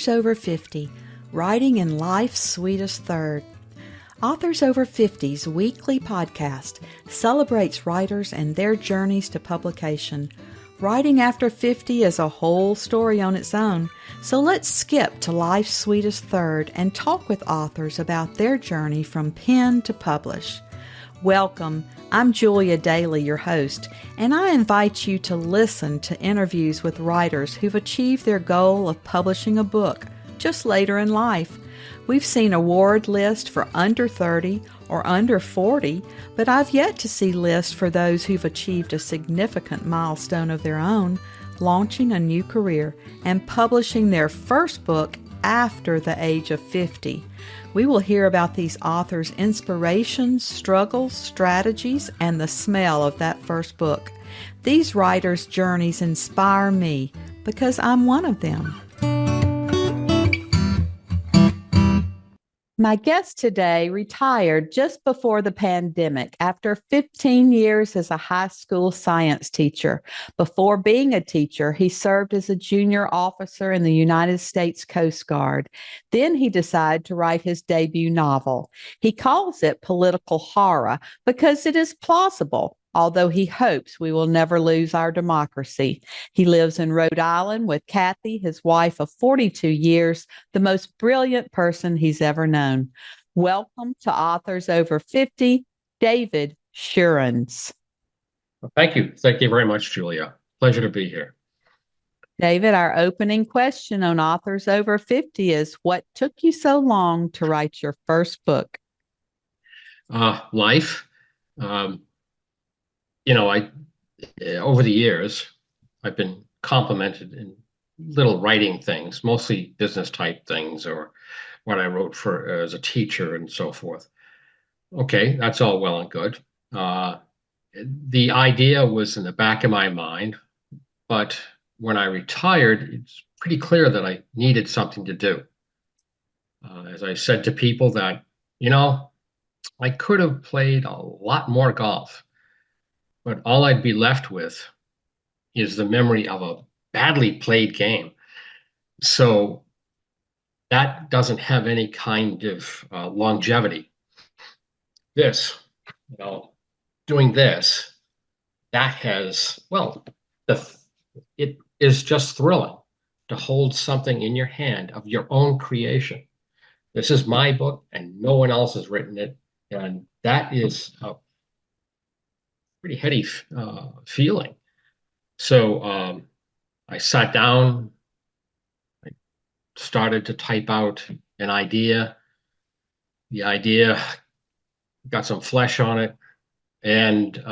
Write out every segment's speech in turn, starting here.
Authors Over 50, Writing in Life's Sweetest Third. Authors Over 50's weekly podcast celebrates writers and their journeys to publication. Writing after 50 is a whole story on its own, so let's skip to life's sweetest third and talk with authors about their journey from pen to publish. Welcome. I'm Julia Daly, your host, and I invite you to listen to interviews with writers who've achieved their goal of publishing a book just later in life. We've seen award lists for under 30 or under 40, but I've yet to see lists for those who've achieved a significant milestone of their own, launching a new career and publishing their first book after the age of 50. We will hear about these authors' inspirations, struggles, strategies, and the smell of that first book. These writers' journeys inspire me because I'm one of them. My guest today retired just before the pandemic after 15 years as a high school science teacher. Before being a teacher, he served as a junior officer in the United States Coast Guard. Then he decided to write his debut novel. He calls it political horror because it is plausible, although he hopes we will never lose our democracy. He lives in Rhode Island with Cathy, his wife of 42 years, the most brilliant person he's ever known. Welcome to Authors Over 50, David Schoorens. Well, thank you. Thank you very much, Julia. Pleasure to be here. David, our opening question on Authors Over 50 is, what took you so long to write your first book? Life. Over the years, I've been complimented in little writing things, mostly business type things, or what I wrote for as a teacher and so forth. Okay, that's all well and good. The idea was in the back of my mind, but when I retired, it's pretty clear that I needed something to do. As I said to people that, I could have played a lot more golf, but all I'd be left with is the memory of a badly played game. So that doesn't have any kind of longevity. Doing this, that has, it is just thrilling to hold something in your hand of your own creation. This is my book and no one else has written it. And that is a pretty heady feeling. So I sat down, I started to type out an idea. The idea got some flesh on it. And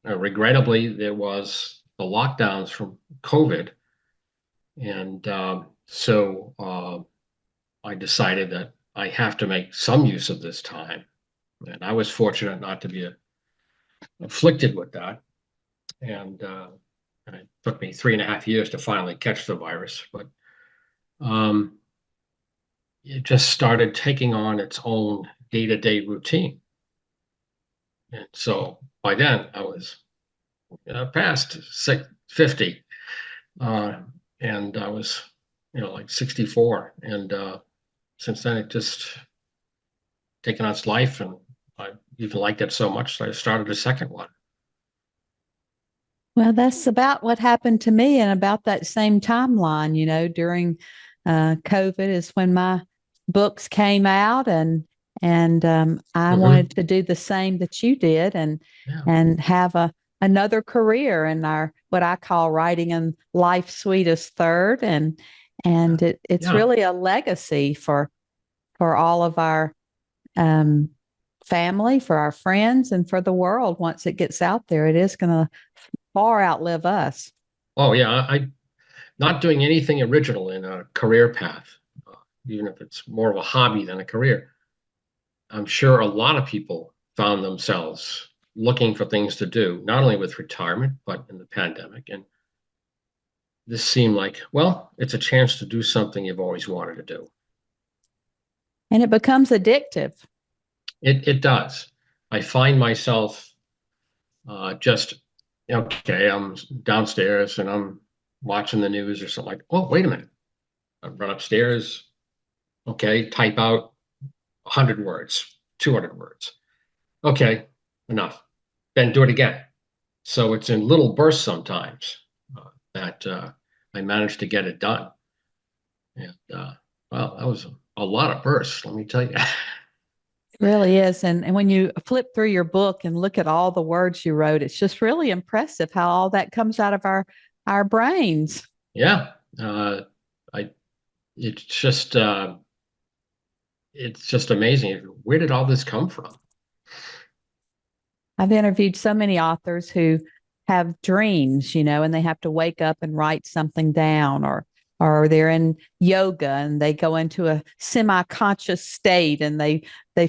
regrettably, there was the lockdowns from COVID. And so I decided that I have to make some use of this time. And I was fortunate not to be afflicted with that. And it took me 3.5 years to finally catch the virus. But it just started taking on its own day-to-day routine. And so by then I was past 50, and I was, like 64. And since then it just taken on its life, and I even liked it so much that I started a second one. Well, that's about what happened to me, and about that same timeline, during COVID is when my books came out, and I wanted to do the same that you did, and have another career in what I call writing in life's sweetest third, and it's really a legacy for all of our family, for our friends, and for the world. Once it gets out there, it is going to far outlive us. Oh yeah, I'm not doing anything original in a career path, even if it's more of a hobby than a career. I'm sure a lot of people found themselves looking for things to do, not only with retirement, but in the pandemic. And this seemed like, it's a chance to do something you've always wanted to do. And it becomes addictive. It does. I find myself I'm downstairs and I'm watching the news or something, like, oh, wait a minute. I'd run upstairs, okay, type out 100 words, 200 words. Okay, enough. Then do it again. So it's in little bursts sometimes that I managed to get it done. And well, that was a lot of bursts, let me tell you. It really is. And when you flip through your book and look at all the words you wrote, it's just really impressive how all that comes out of our brains. Yeah, I it's just amazing. Where did all this come from? I've interviewed so many authors who have dreams, and they have to wake up and write something down, or they're in yoga and they go into a semi-conscious state and they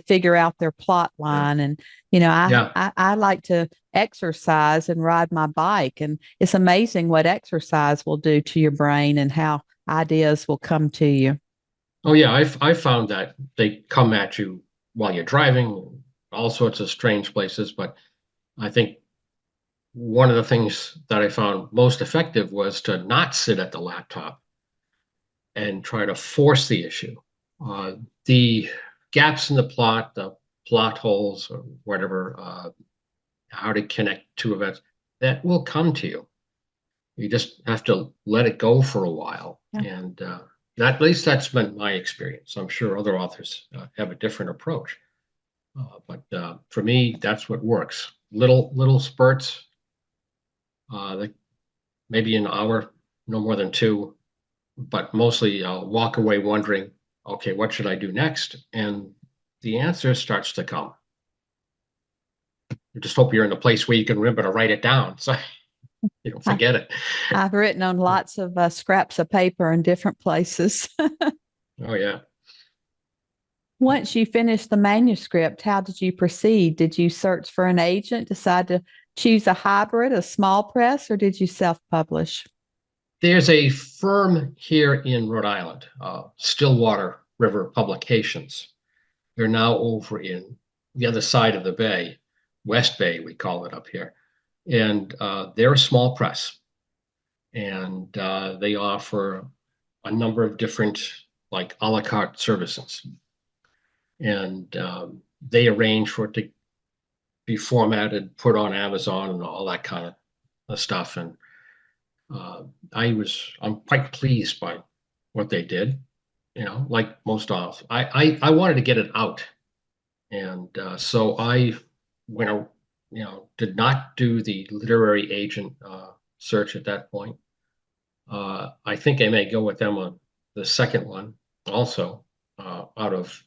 figure out their plot line. And Yeah. I like to exercise and ride my bike, and it's amazing what exercise will do to your brain and how ideas will come to you. Oh yeah, I found that they come at you while you're driving, all sorts of strange places. But I think one of the things that I found most effective was to not sit at the laptop and try to force the issue. The gaps in the plot holes, or whatever, how to connect two events, that will come to you. You just have to let it go for a while. Yeah. And at least that's been my experience. I'm sure other authors have a different approach. But for me, that's what works. Little spurts, like maybe an hour, no more than two, but mostly I'll walk away wondering, okay, what should I do next? And the answer starts to come. You just hope you're in a place where you can remember to write it down, so you don't I, forget it. I've written on lots of scraps of paper in different places. Oh yeah. Once you finished the manuscript, how did you proceed? Did you search for an agent, decide to choose a hybrid, a small press, or did you self-publish? There's a firm here in Rhode Island, Stillwater River Publications. They're now over in the other side of the bay, West Bay, we call it up here. And they're a small press, and they offer a number of different, like, a la carte services. And they arrange for it to be formatted, put on Amazon, and all that kind of stuff. And uh, I'm quite pleased by what they did. Like most authors, I wanted to get it out, and so I went, did not do the literary agent search at that point. I think I may go with them on the second one also, out of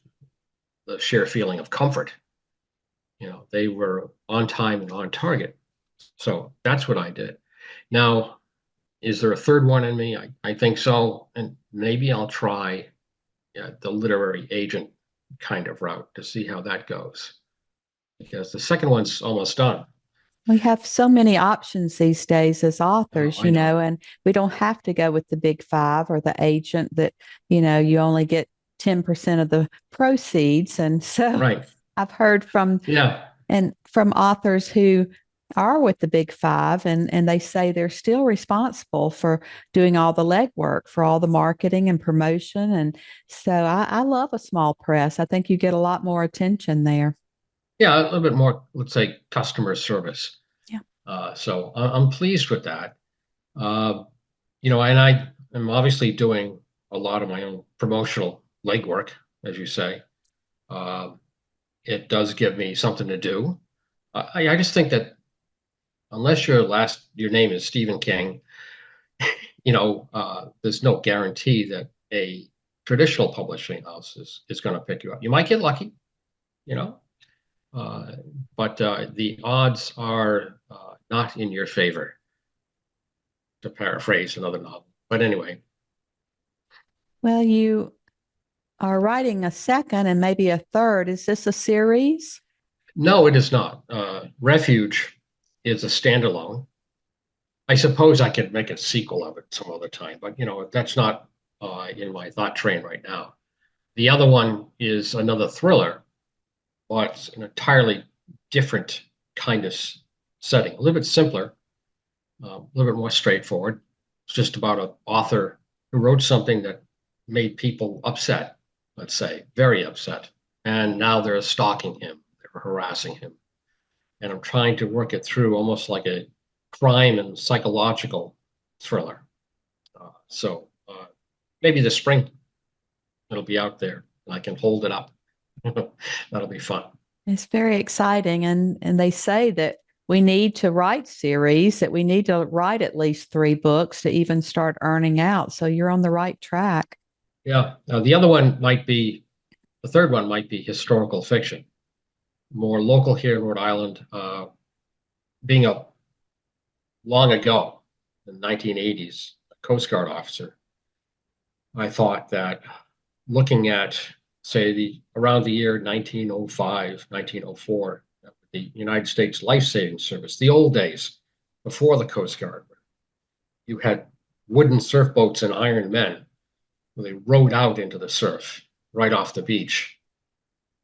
the sheer feeling of comfort. They were on time and on target. So that's what I did. Now, is there a third one in me? I think so. And maybe I'll try the literary agent kind of route to see how that goes. Because the second one's almost done. We have so many options these days as Oh, authors, I know. and we don't have to go with the big five or the agent that, you only get 10% of the proceeds. And so Right. I've heard Yeah. from authors who are with the big five, and they say they're still responsible for doing all the legwork, for all the marketing and promotion. And so I love a small press. I think you get a lot more attention there. Yeah. A little bit more, let's say, customer service. Yeah. So I'm pleased with that. Uh, and I am obviously doing a lot of my own promotional legwork, as you say. Uh, it does give me something to do. I just think that unless your name is Stephen King, there's no guarantee that a traditional publishing house is going to pick you up. You might get lucky, you know, uh, but the odds are not in your favor, to paraphrase another novel. But anyway, Well, you are writing a second and maybe a third. Is this a series? no, it is not. Refuge is a standalone. I suppose I could make a sequel of it some other time, but that's not in my thought train right now. The other one is another thriller, but it's an entirely different kind of setting, a little bit simpler, a little bit more straightforward. It's just about an author who wrote something that made people upset, let's say, very upset. And now they're stalking him, they're harassing him. And I'm trying to work it through almost like a crime and psychological thriller. So maybe this spring it'll be out there and I can hold it up. That'll be fun. It's very exciting. And they say that we need to write series, that we need to write at least 3 books to even start earning out. So you're on the right track. Yeah. Now, the third one might be historical fiction, more local here in Rhode Island. Being a long ago, in the 1980s, a Coast Guard officer, I thought that looking at, say, around the year 1905, 1904, the United States Life Saving Service, the old days before the Coast Guard, you had wooden surf boats and iron men where they rowed out into the surf right off the beach.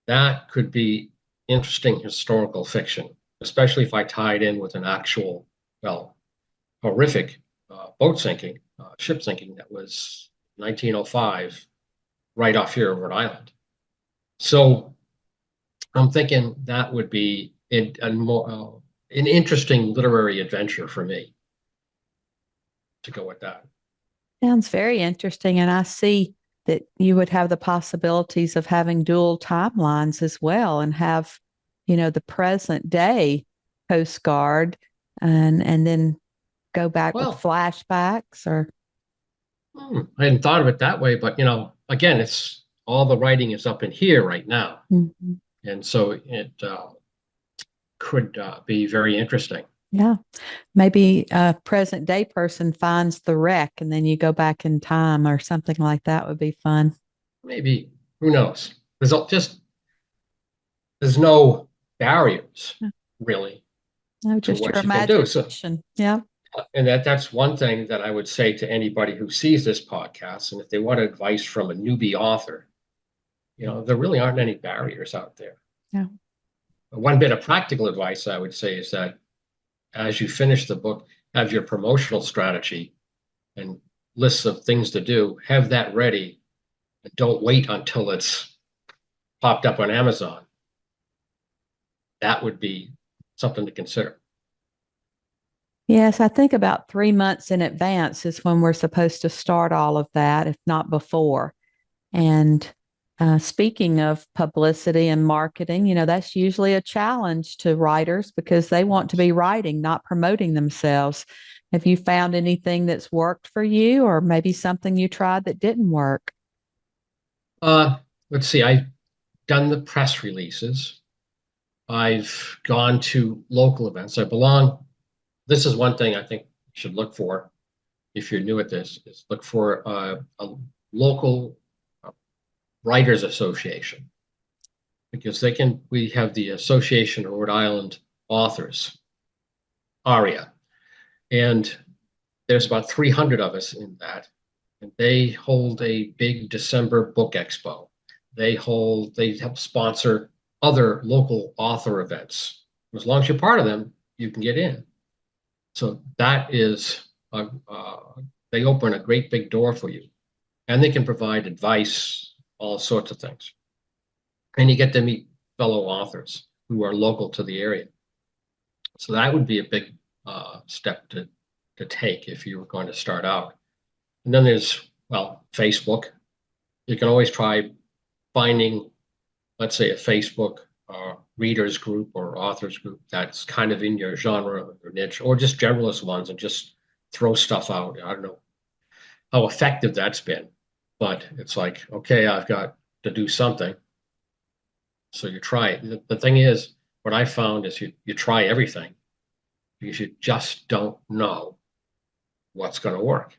That could be interesting historical fiction, especially if I tied in with an actual, well, horrific boat sinking, ship sinking that was 1905 right off here in Rhode Island. So I'm thinking that would be an interesting literary adventure for me to go with that. Sounds very interesting. And I see that you would have the possibilities of having dual timelines as well and have, the present day Coast Guard and then go back with Well, flashbacks or I hadn't thought of it that way, but again, it's all the writing is up in here right now, Mhm. and so it could be very interesting. Yeah. Maybe a present day person finds the wreck and then you go back in time or something like that would be fun. Maybe, who knows? There's no barriers really No, to just your what you can do. So, imagination. Yeah. and that's one thing that I would say to anybody who sees this podcast, and if they want advice from a newbie author, there really aren't any barriers out there. Yeah. One bit of practical advice I would say is that as you finish the book, have your promotional strategy and lists of things to do, have that ready. And don't wait until it's popped up on Amazon. That would be something to consider. Yes, I think about 3 months in advance is when we're supposed to start all of that, if not before. And speaking of publicity and marketing, that's usually a challenge to writers because they want to be writing, not promoting themselves. Have you found anything that's worked for you, or maybe something you tried that didn't work? Uh, let's see. I've done the press releases. I've gone to local events. This is one thing I think you should look for if you're new at this, is look for a local writers association because we have the Association of Rhode Island Authors, ARIA, and there's about 300 of us in that, and they hold a big December book expo. They help sponsor other local author events. As long as you're part of them, you can get in. So that is, they open a great big door for you, and they can provide advice, all sorts of things. And you get to meet fellow authors who are local to the area. So that would be a big step to take if you were going to start out. And then there's, Facebook. You can always try finding, let's say, a Facebook readers group or authors group that's kind of in your genre or niche, or just generalist ones, and just throw stuff out. I don't know how effective that's been, but it's like, okay, I've got to do something. So you try it. The thing is, what I found is you try everything because you just don't know what's going to work.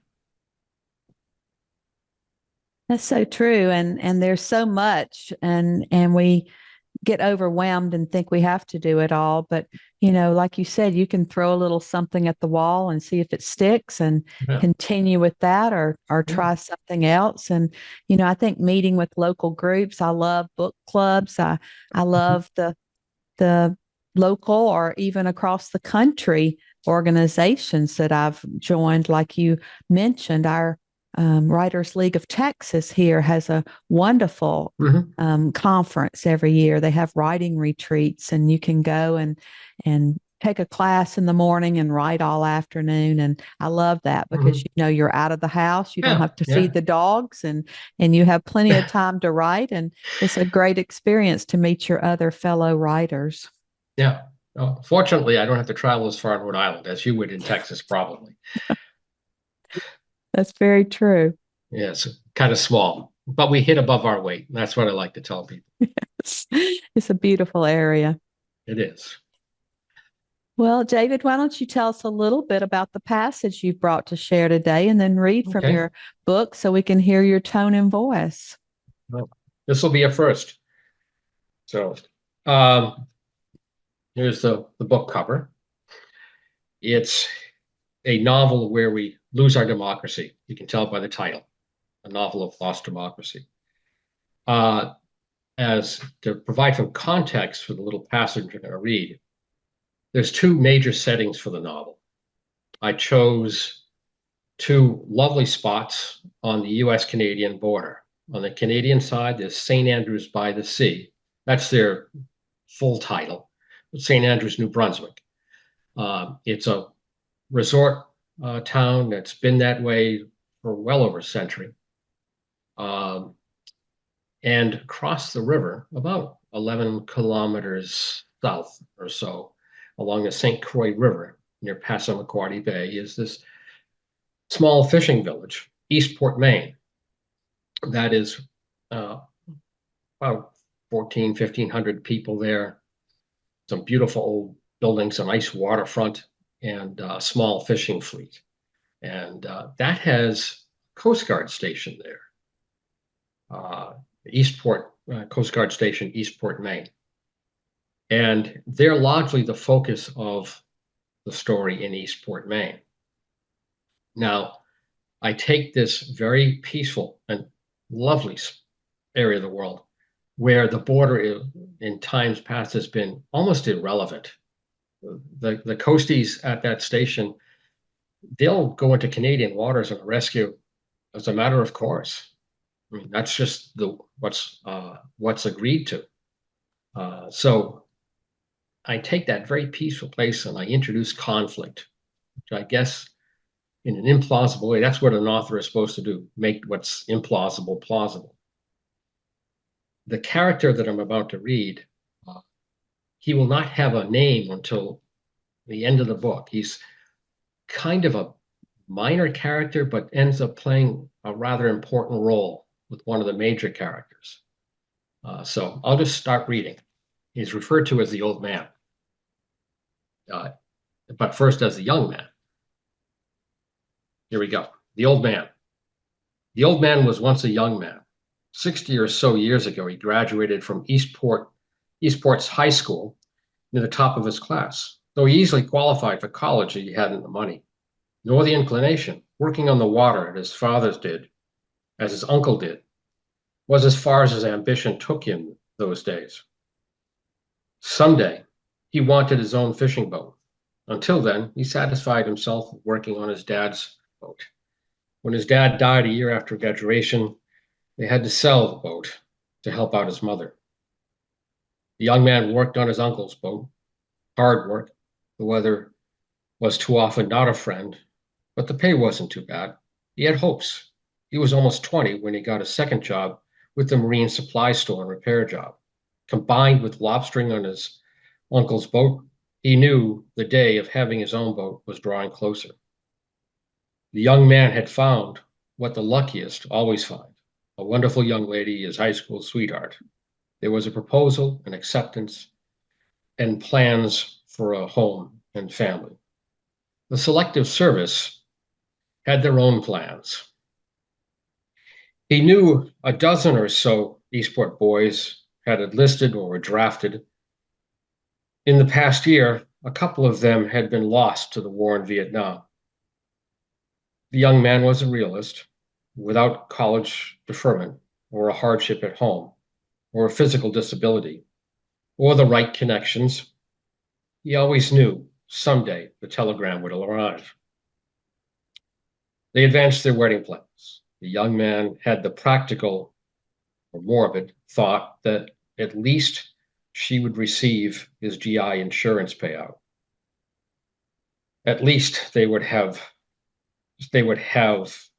That's so true. And there's so much and we get overwhelmed and think we have to do it all. But, like you said, you can throw a little something at the wall and see if it sticks and Yeah. continue with that or Yeah. try something else. And, I think meeting with local groups, I love book clubs. I love the local or even across the country organizations that I've joined, like you mentioned, our Writers League of Texas here has a wonderful Hmm. conference every year. They have writing retreats, and you can go and take a class in the morning and write all afternoon. And I love that because Hmm. you're out of the house, you don't Yeah, have to yeah, feed the dogs, and you have plenty of time to write. And it's a great experience to meet your other fellow writers. yeah. Fortunately, I don't have to travel as far in Rhode Island as you would in Texas, probably. That's very true. Yeah, it's kind of small, but we hit above our weight. That's what I like to tell people. It's a beautiful area. It is. Well, David, why don't you tell us a little bit about the passage you've brought to share today and then read from Okay. your book so we can hear your tone and voice? Well, this will be a first. So, um, here's the book cover. It's a novel where we lose our democracy. You can tell by the title, a novel of lost democracy. Uh, as to provide some context for the little passage I'm going to read, there's two major settings for the novel. I chose two lovely spots on the US-Canadian border. On the Canadian side, there's St. Andrews by the Sea. That's their full title, St. Andrews, New Brunswick. It's a resort town that's been that way for well over a century. Um, and across the river, about 11 kilometers south or so, along the St. Croix River near Passamaquoddy Bay, is this small fishing village, Eastport, Maine. That is uh, about 1,500 people there, some beautiful old buildings, a nice waterfront, and a small fishing fleet. And that has a Coast Guard station there, Eastport, Coast Guard Station, Eastport, Maine. And they're largely the focus of the story in Eastport, Maine. Now, I take this very peaceful and lovely area of the world where the border in times past has been almost irrelevant. The coasties at that station, they'll go into Canadian waters and rescue as a matter of course. I mean, that's just the what's agreed to. So I take that very peaceful place and I introduce conflict, which I guess in an implausible way, that's what an author is supposed to do, make what's implausible plausible. The character that I'm about to read, uh, he will not have a name until the end of the book. He's kind of a minor character, but ends up playing a rather important role with one of the major characters. So I'll just start reading. He's referred to as the old man, uh, but first as the young man. Here we go. The old man. The old man was once a young man. 60 or so years ago, he graduated from Eastport's high school near the top of his class. Though he easily qualified for college, he hadn't the money, nor the inclination. Working on the water, as his father did, as his uncle did, was as far as his ambition took him those days. Someday, he wanted his own fishing boat. Until then, he satisfied himself working on his dad's boat. When his dad died a year after graduation, they had to sell the boat to help out his mother. The young man worked on his uncle's boat, hard work. The weather was too often not a friend, but the pay wasn't too bad. He had hopes. He was almost 20 when he got a second job with the marine supply store and repair job. Combined with lobstering on his uncle's boat, he knew the day of having his own boat was drawing closer. The young man had found what the luckiest always find, a wonderful young lady, his high school sweetheart. There was a proposal, an acceptance, and plans for a home and family. The Selective Service had their own plans. He knew a dozen or so Eastport boys had enlisted or were drafted. In the past year, a couple of them had been lost to the war in Vietnam. The young man was a realist, without college deferment or a hardship at home or a physical disability or the right connections. He always knew someday the telegram would arrive. They advanced their wedding plans. The young man had the practical, or more of it, thought that at least she would receive his GI insurance payout. At least they would have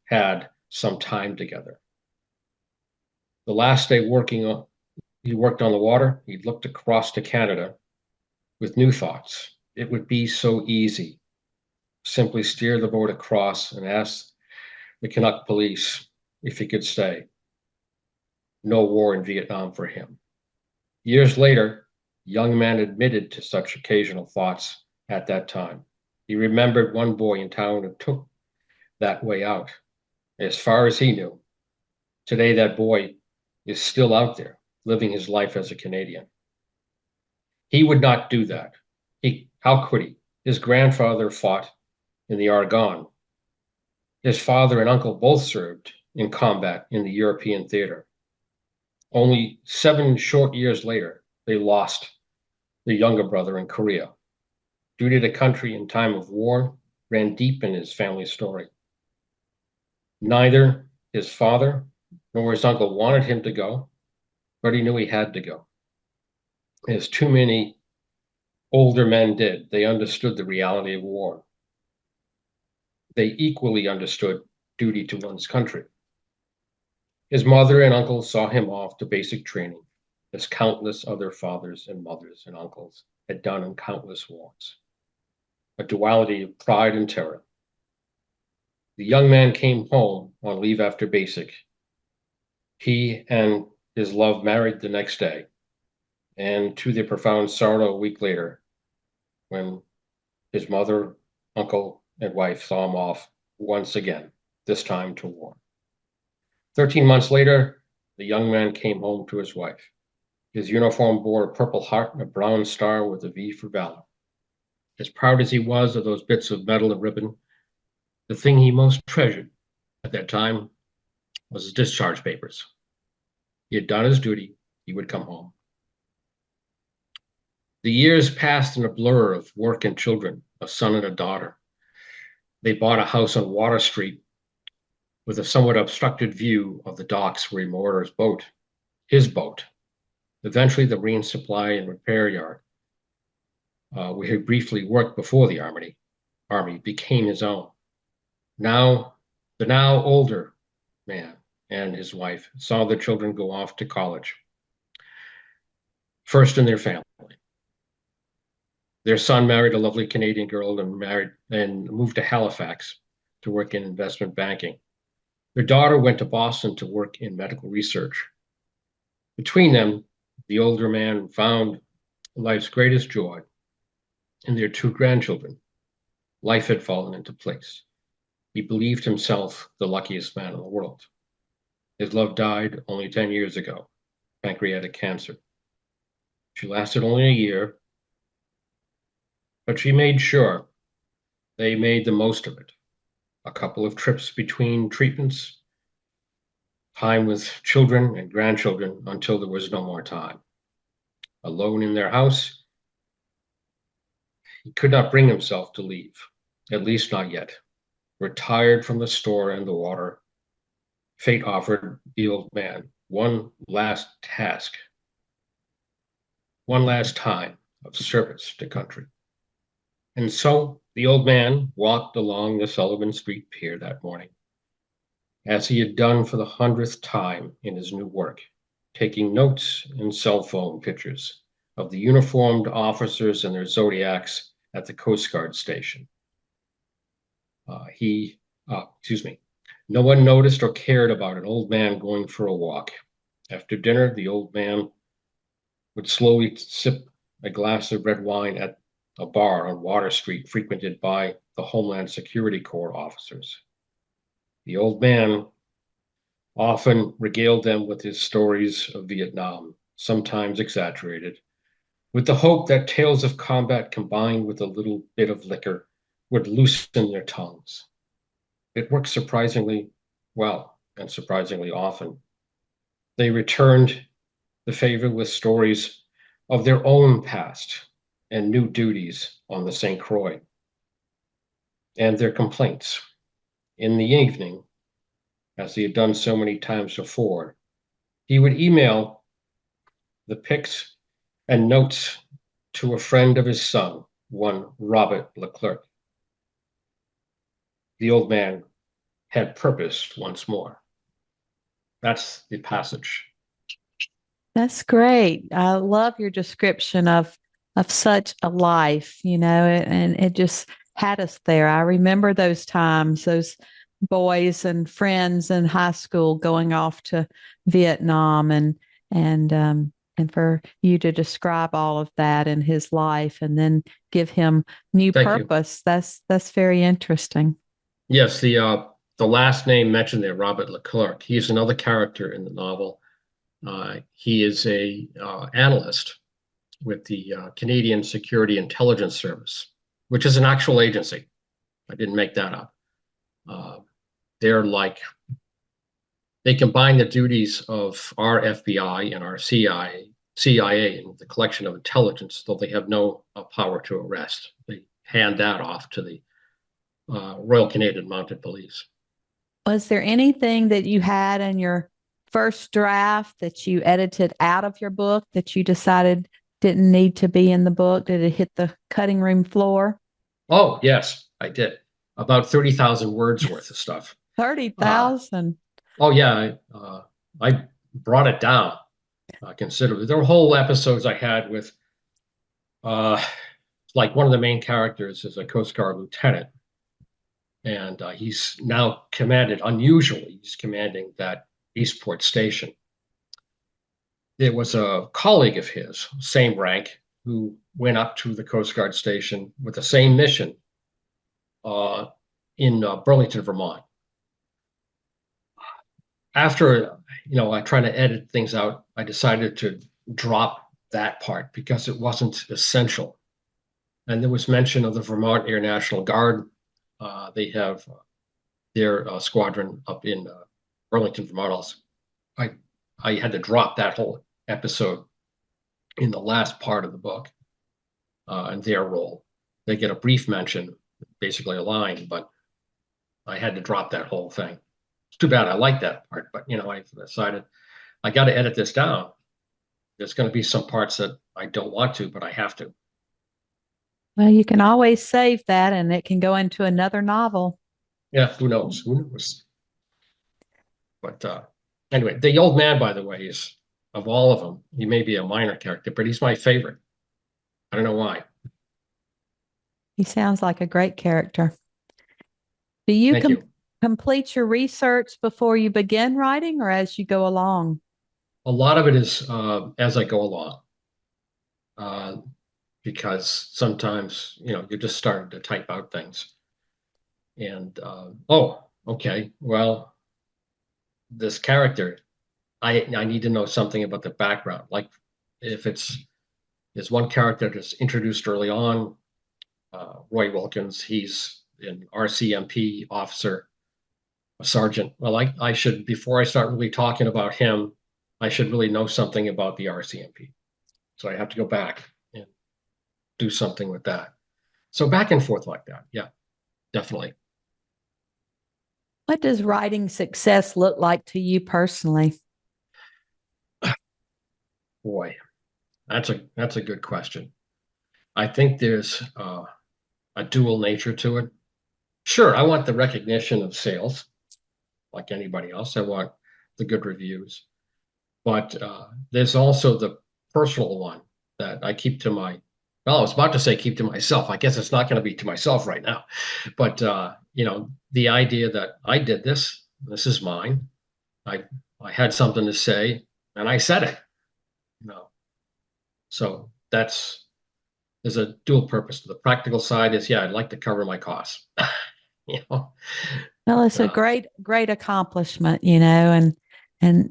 had some time together. The last day he worked on the water, he looked across to Canada with new thoughts. It would be so easy. Simply steer the boat across and ask the Canuck police if he could stay. No war in Vietnam for him. Years later, the young man admitted to such occasional thoughts at that time. He remembered one boy in town who took that way out. As far as he knew, today that boy is still out there living his life as a Canadian. He would not do that. How could he? His grandfather fought in the Argonne. His father and uncle both served in combat in the European theater. Only 7 short years later, they lost their younger brother in Korea. Duty to country in time of war ran deep in his family story. Neither his father nor his uncle wanted him to go, but he knew he had to go. As too many older men did, they understood the reality of war. They equally understood duty to one's country. His mother and uncle saw him off to basic training, as countless other fathers and mothers and uncles had done in countless wars. A duality of pride and terror. The young man came home on leave after basic. He and his love married the next day, and to their profound sorrow a week later, when his mother, uncle, and wife saw him off once again, this time to war. 13 months later, the young man came home to his wife. His uniform bore a purple heart and a brown star with a V for valor. As proud as he was of those bits of metal and ribbon, the thing he most treasured at that time was his discharge papers. He had done his duty. He would come home. The years passed in a blur of work and children, a son and a daughter. They bought a house on Water Street with a somewhat obstructed view of the docks where he moored his boat. Eventually, the marine supply and repair yard, where he briefly worked before the Army, became his own. Now, the now older man and his wife saw their children go off to college, first in their family. Their son married a lovely Canadian girl and moved to Halifax to work in investment banking. Their daughter went to Boston to work in medical research. Between them, the older man found life's greatest joy in their 2 grandchildren. Life had fallen into place. He believed himself the luckiest man in the world. His love died only 10 years ago, pancreatic cancer. She lasted only a year, but she made sure they made the most of it. A couple of trips between treatments, time with children and grandchildren until there was no more time. Alone in their house, he could not bring himself to leave, at least not yet. Retired from the store and the water, fate offered the old man one last task, one last time of service to country. And so the old man walked along the Sullivan Street Pier that morning, as he had done for the 100th time in his new work, taking notes and cell phone pictures of the uniformed officers and their zodiacs at the Coast Guard station. No one noticed or cared about an old man going for a walk. After dinner, the old man would slowly sip a glass of red wine at a bar on Water Street frequented by the Homeland Security Corps officers. The old man often regaled them with his stories of Vietnam, sometimes exaggerated, with the hope that tales of combat combined with a little bit of liquor would loosen their tongues. It worked surprisingly well and surprisingly often. They returned the favor with stories of their own past and new duties on the St. Croix, and their complaints. In the evening, as he had done so many times before. He would email the pics and notes to a friend of his son, one Robert Leclerc. The old man had purpose once more. That's the passage. That's great. I love your description of such a life, and it just had us there. I remember those times, those boys and friends in high school going off to Vietnam and for you to describe all of that in his life and then give him new Thank you. purpose. That's very interesting. Yes, the last name mentioned there, Robert Leclerc. He's another character in the novel. He is a analyst with the Canadian Security Intelligence Service, which is an actual agency. I didn't make that up. Uh, they're like they combine the duties of our FBI and our CIA in the collection of intelligence, though they have no power to arrest. They hand that off to the Royal Canadian Mounted Police. Was there anything that you had in your first draft that you edited out of your book that you decided didn't need to be in the book? Did it hit the cutting room floor? Oh, yes, I did. About 30,000 words worth of stuff. Uh, 30,000. oh, yeah, I brought it down considerably. There were whole episodes I had with, uh, like one of the main characters is a Coast Guard lieutenant, and he's now unusually, he's commanding that Eastport station. There was a colleague of his, same rank, who went up to the Coast Guard station with the same mission uh, in Burlington, Vermont. After, I tried to edit things out, I decided to drop that part because it wasn't essential. And there was mention of the Vermont Air National Guard. They have their squadron up in Burlington, Vermont. Also, I had to drop that whole episode in the last part of the book and their role. They get a brief mention, basically a line, but I had to drop that whole thing. It's too bad. I like that part, but I decided I got to edit this down. There's going to be some parts that I don't want to, but I have to. Well, you can always save that and it can go into another novel. Yeah, who knows? Who knows? But anyway, the old man, by the way, is of all of them, he may be a minor character, but he's my favorite. I don't know why. He sounds like a great character. Do you Thank you. complete your research before you begin writing or as you go along? A lot of it is as I go along, uh, because sometimes you're just starting to type out things, and oh, okay, well, this character, I need to know something about the background. Like if there's one character that's introduced early on, Roy Wilkins. He's an RCMP officer, a sergeant. Well, I should, before I start really talking about him, I should really know something about the RCMP. So I have to go back and do something with that. So back and forth like that. Yeah, definitely. What does writing success look like to you personally? Boy, that's a good question. I think there's a dual nature to it. Sure, I want the recognition of sales, like anybody else. I want the good reviews, but there's also the personal one that I keep to my. Well, I was about to say keep to myself. I guess it's not going to be to myself right now, but the idea that I did this. This is mine. I I had something to say, and I said it. You know, so there's a dual purpose. The practical side is, yeah, I'd like to cover my costs. you know, Well, it's a uh, great accomplishment, and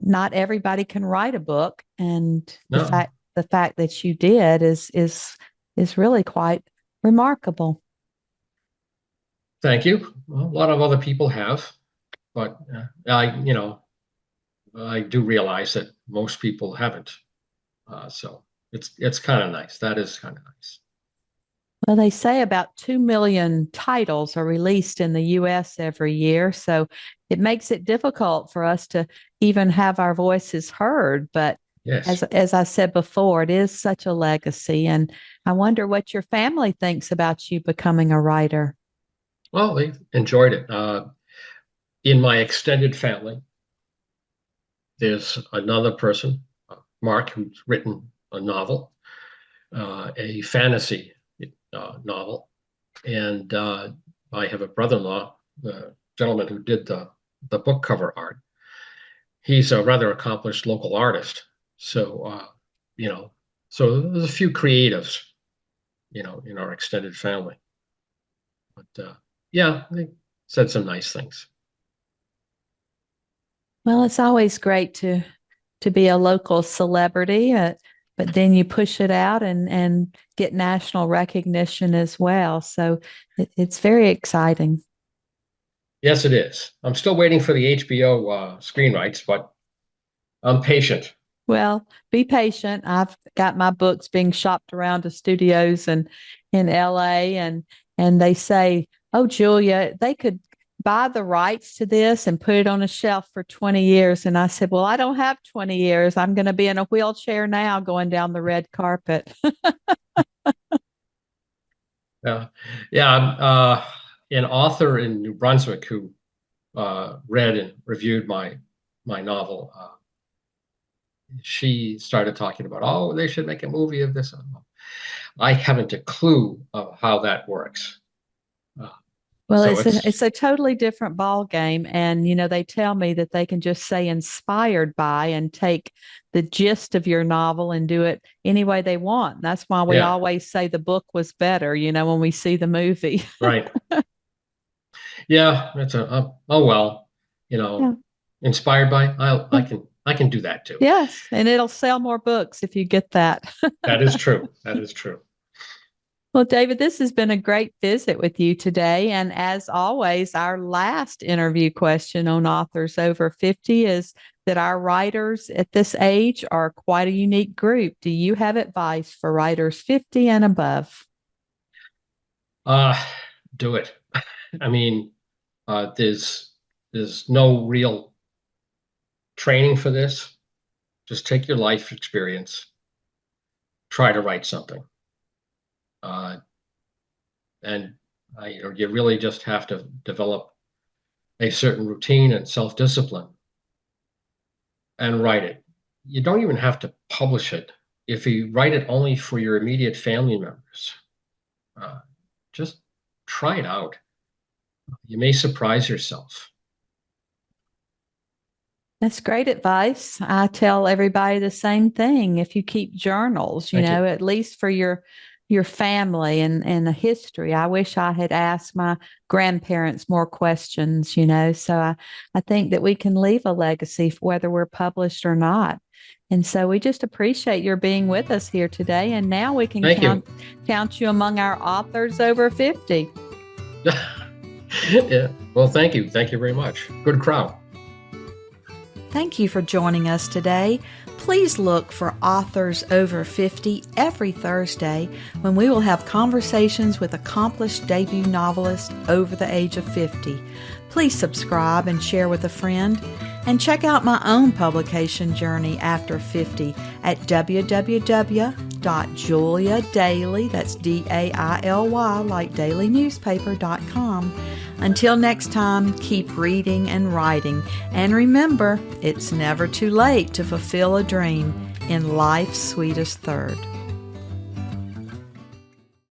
not everybody can write a book. And no, the fact that you did is really quite remarkable. thank you. Well, a lot of other people have, but I do realize that most people haven't. So it's kind of nice. That is kind of nice. Well, they say about 2 million titles are released in the US every year. So it makes it difficult for us to even have our voices heard. But Yes. as I said before, it is such a legacy. And I wonder what your family thinks about you becoming a writer. Well, they enjoyed it. In my extended family, there's another person, Mark, who's written a novel, a fantasy novel, and I have a brother-in-law, the gentleman who did the book cover art. He's a rather accomplished local artist, so you know, so there's a few creatives, in our extended family. But yeah, they said some nice things. Well, it's always great to be a local celebrity, but then you push it out and get national recognition as well. So it's very exciting. Yes, it is. I'm still waiting for the HBO screen rights, but I'm patient. Well, be patient. I've got my books being shopped around to studios and in LA and they say, "Oh, Julia, they could buy the rights to this and put it on a shelf for 20 years." And I said, "Well, I don't have 20 years. I'm going to be in a wheelchair now going down the red carpet." Yeah, yeah. I'm an author in New Brunswick who read and reviewed my novel. She started talking about, oh, they should make a movie of this. I haven't a clue of how that works. Uh, Well, so it's a totally different ball game, and they tell me that they can just say inspired by and take the gist of your novel and do it any way they want. That's why we yeah, always say the book was better, when we see the movie. right. Yeah, it's oh well, Yeah. inspired by I can do that too. Yes, and it'll sell more books if you get that. That is true. That is true. Well, David, this has been a great visit with you today. And as always, our last interview question on authors over 50 is that our writers at this age are quite a unique group. Do you have advice for writers 50 and above? Uh, do it. I mean, there's no real training for this. Just take your life experience, try to write something. Uh, and you really just have to develop a certain routine and self-discipline and write it. You don't even have to publish it. If you write it only for your immediate family members, uh, just try it out. You may surprise yourself. That's great advice. I tell everybody the same thing. If you keep journals, Thank you. at least for your family and the history. I wish I had asked my grandparents more questions, So I think that we can leave a legacy whether we're published or not. And so we just appreciate your being with us here today. And now we can Thank you. count you among our authors over 50. Yeah. Well, thank you. Thank you very much. Good crowd. Thank you for joining us today. Please look for Authors Over 50 every Thursday when we will have conversations with accomplished debut novelists over the age of 50. Please subscribe and share with a friend. And check out my own publication journey after 50 at www.juliadaily, that's D-A-I-L-Y, like dailynewspaper.com. Until next time, keep reading and writing. And remember, it's never too late to fulfill a dream in life's sweetest third.